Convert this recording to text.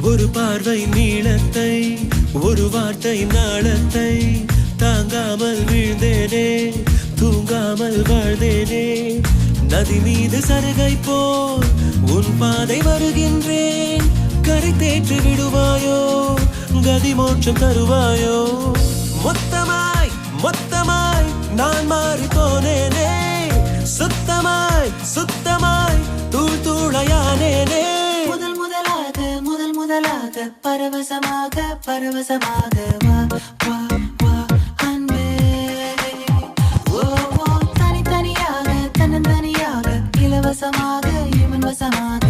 ஒரு பார்வை நீளத்தை, ஒரு வார்த்தை நாளத்தை தாங்காமல் வீழ்ந்தேனே, தூங்காமல் வாழ்ந்தேனே. நதி மீது சருகை போல் உன் பாதை வருகின்றேன். கரை தேற்றி விடுவாயோ, கதி மோட்சம் தருவாயோ. மொத்தமாய் மொத்தமாய் நான் மாறி போனேனே, சுத்தமாய் சுத்தமாய் தூள் தூளையானேனே. முதல் முதலாக பரவசமாக பரவசமாக வா வா வா அன்பே. ஓ ஓ தனித்தனியாக தன்னந்தனியாக இலவசமாக இவன் வசமாக